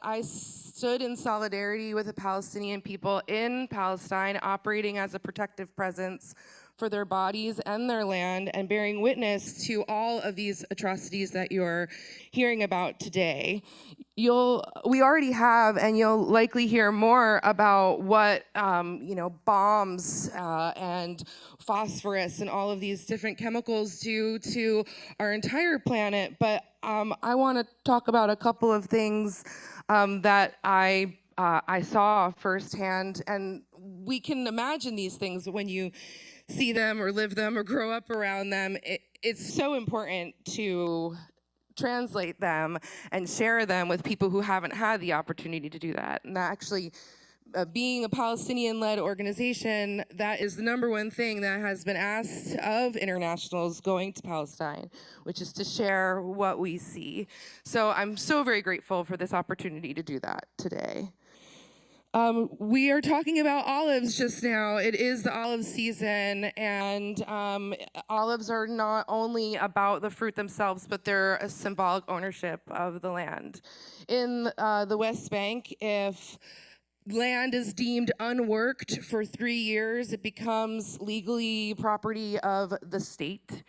I stood in solidarity with the Palestinian people in Palestine, operating as a protective presence for their bodies and their land, and bearing witness to all of these atrocities that you're hearing about today. We already have, and you'll likely hear more about what bombs and phosphorus and all of these different chemicals do to our entire planet. But I want to talk about a couple of things that I saw firsthand, and we can imagine these things when you see them or live them or grow up around them. It's so important to translate them and share them with people who haven't had the opportunity to do that. And that actually, being a Palestinian-led organization, that is the number one thing that has been asked of internationals going to Palestine, which is to share what we see. So I'm so very grateful for this opportunity to do that today. We are talking about olives just now. It is the olive season, and olives are not only about the fruit themselves, but they're a symbolic ownership of the land. In the West Bank, if land is deemed unworked for 3 years, it becomes legally property of the state.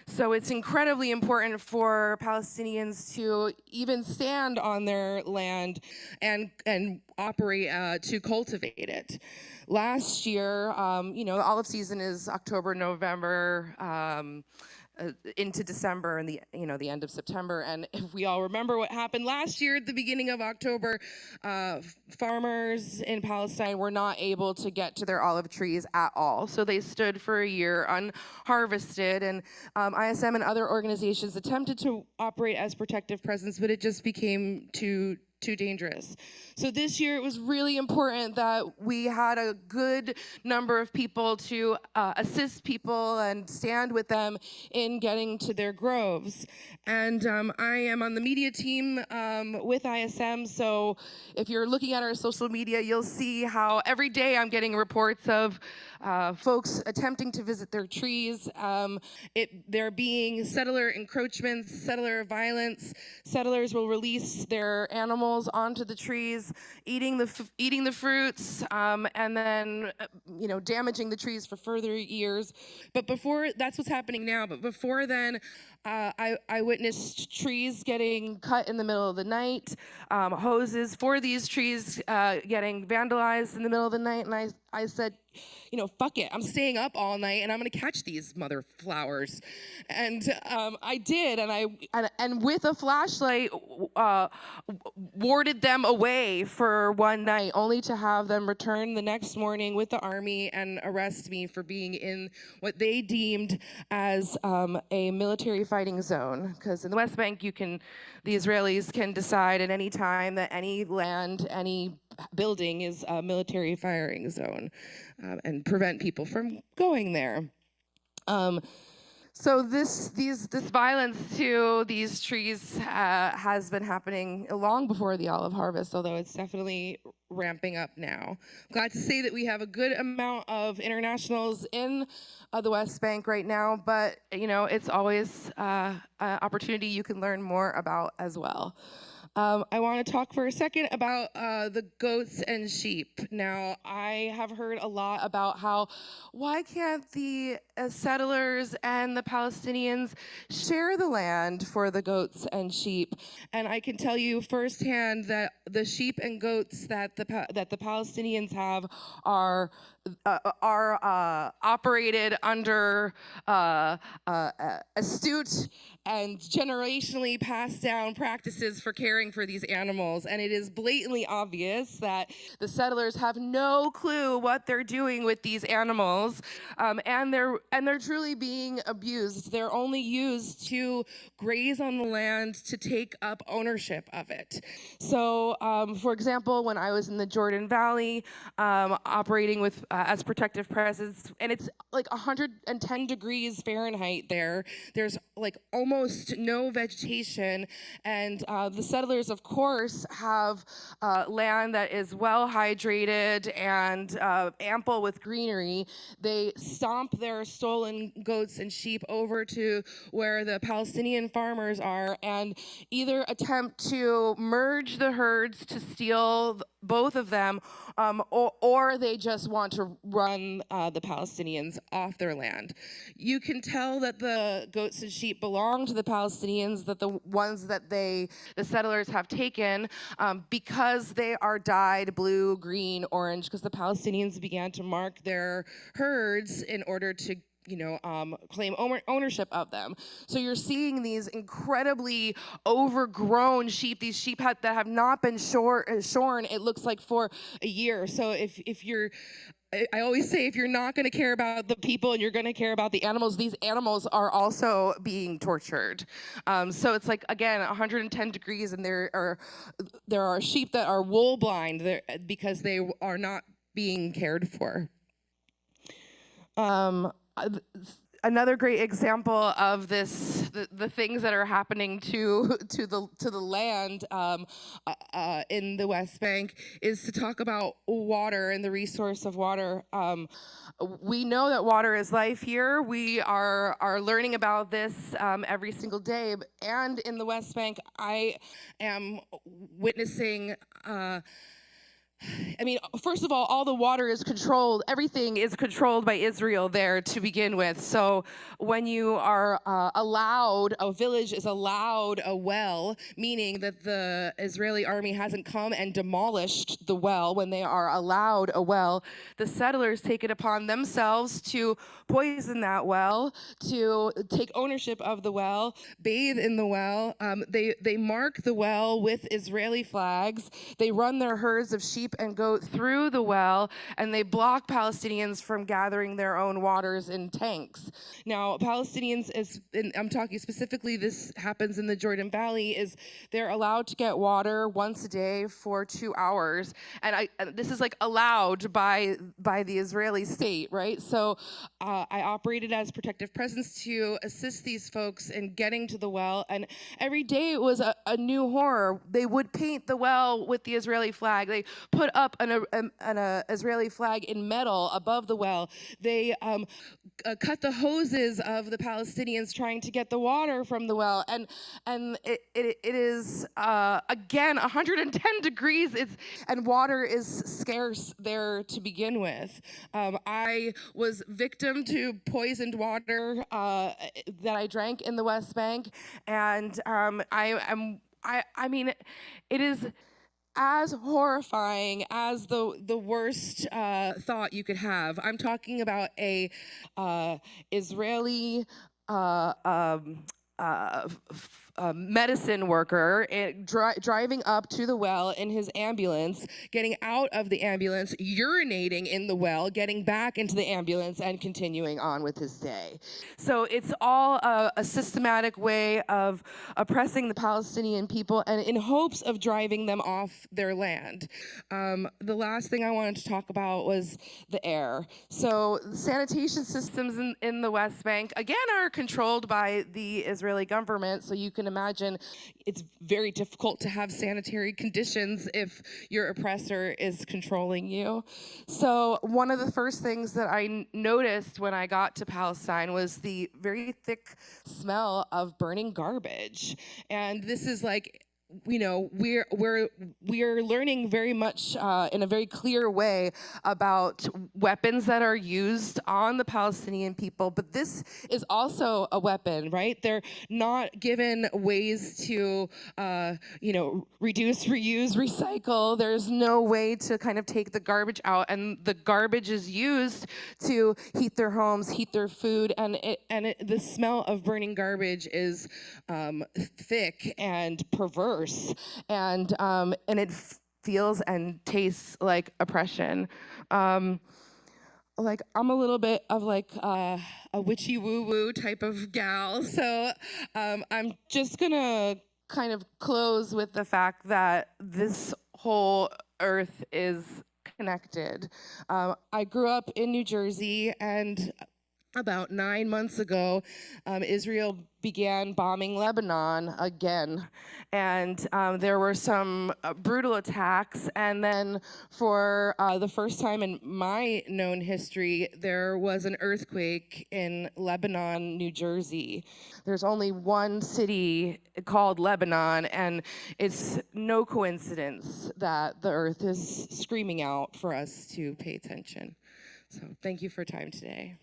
So it's incredibly important for Palestinians to even stand on their land and operate to cultivate it. Last year, the olive season is October, November, into December and the end of September. And if we all remember what happened last year at the beginning of October, farmers in Palestine were not able to get to their olive trees at all. So they stood for a year unharvested, and ISM and other organizations attempted to operate as protective presence, but it just became too dangerous. So this year it was really important that we had a good number of people to assist people and stand with them in getting to their groves. And I am on the media team with ISM, so if you're looking at our social media, you'll see how every day I'm getting reports of folks attempting to visit their trees. There being settler encroachments, settler violence. Settlers will release their animals onto the trees, eating the fruits, and then damaging the trees for further years. But that's what's happening now. But before then, I witnessed trees getting cut in the middle of the night, hoses for these trees getting vandalized in the middle of the night, and I said, fuck it, I'm staying up all night and I'm gonna catch these mother flowers. And I did, and with a flashlight warded them away for one night, only to have them return the next morning with the army and arrest me for being in what they deemed as a military fighting zone. Because in the West Bank, the Israelis can decide at any time that any land, any building is a military firing zone, and prevent people from going there. So this violence to these trees has been happening long before the olive harvest, although it's definitely ramping up now. I'm glad to say that we have a good amount of internationals in the West Bank right now, but it's always an opportunity you can learn more about as well. I want to talk for a second about the goats and sheep. Now, I have heard a lot about why can't the settlers and the Palestinians share the land for the goats and sheep? And I can tell you firsthand that the sheep and goats that the Palestinians have are operated under astute and generationally passed down practices for caring for these animals. And it is blatantly obvious that the settlers have no clue what they're doing with these animals, and they're truly being abused. They're only used to graze on the land, to take up ownership of it. So, for example, when I was in the Jordan Valley, operating with as protective presence, and it's like 110 degrees Fahrenheit there. There's like almost no vegetation, and the settlers, of course, have land that is well hydrated and ample with greenery. They stomp their stolen goats and sheep over to where the Palestinian farmers are and either attempt to merge the herds to steal both of them, or they just want to run the Palestinians off their land. You can tell that the goats and sheep belong to the Palestinians, that the ones that the settlers have taken, because they are dyed blue, green, orange, because the Palestinians began to mark their herds in order to claim ownership of them. So you're seeing these incredibly overgrown sheep, these sheep that have not been shorn, it looks like, for a year. So if you're, I always say, if you're not going to care about the people and you're going to care about the animals, these animals are also being tortured. So it's like, again, 110 degrees, and there are sheep that are wool blind because they are not being cared for. Another great example of this, the things that are happening to the land in the West Bank, is to talk about water and the resource of water. We know that water is life here. We are learning about this every single day. And in the West Bank, I am witnessing. First of all the water is controlled. Everything is controlled by Israel there to begin with. So when you are a village is allowed a well, meaning that the Israeli army hasn't come and demolished the well. When they are allowed a well, the settlers take it upon themselves to poison that well, to take ownership of the well, bathe in the well. They mark the well with Israeli flags. They run their herds of sheep and goat through the well, and they block Palestinians from gathering their own waters in tanks. Now, Palestinians, I'm talking specifically, this happens in the Jordan Valley, is they're allowed to get water once a day for 2 hours, and this is like allowed by the Israeli state, right? So I operated as protective presence to assist these folks in getting to the well, and every day it was a new horror. They would paint the well with the Israeli flag. They put up an Israeli flag in metal above the well. They cut the hoses of the Palestinians trying to get the water from the well, and it is again 110 degrees. And water is scarce there to begin with. I was victim to poisoned water that I drank in the West Bank, and I mean, it is as horrifying as the worst thought you could have. I'm talking about a Israeli medicine worker driving up to the well in his ambulance, getting out of the ambulance, urinating in the well, getting back into the ambulance, and continuing on with his day. So it's all a systematic way of oppressing the Palestinian people, and in hopes of driving them off their land. The last thing I wanted to talk about was the air. So sanitation systems in the West Bank, again, are controlled by the Israeli government. So you can imagine it's very difficult to have sanitary conditions if your oppressor is controlling you. So one of the first things that I noticed when I got to Palestine was the very thick smell of burning garbage. And this is like, we're learning very much in a very clear way about weapons that are used on the Palestinian people, but this is also a weapon, right? They're not given ways to, reduce, reuse, recycle. There's no way to kind of take the garbage out, and the garbage is used to heat their homes, heat their food, and the smell of burning garbage is thick and perverse. And it feels and tastes like oppression. Like, I'm a little bit of like a witchy woo-woo type of gal, so I'm just gonna kind of close with the fact that this whole earth is connected. I grew up in New Jersey, and about 9 months ago, Israel began bombing Lebanon again. And there were some brutal attacks. And then for the first time in my known history, there was an earthquake in Lebanon, New Jersey. There's only one city called Lebanon, and it's no coincidence that the earth is screaming out for us to pay attention. So thank you for your time today.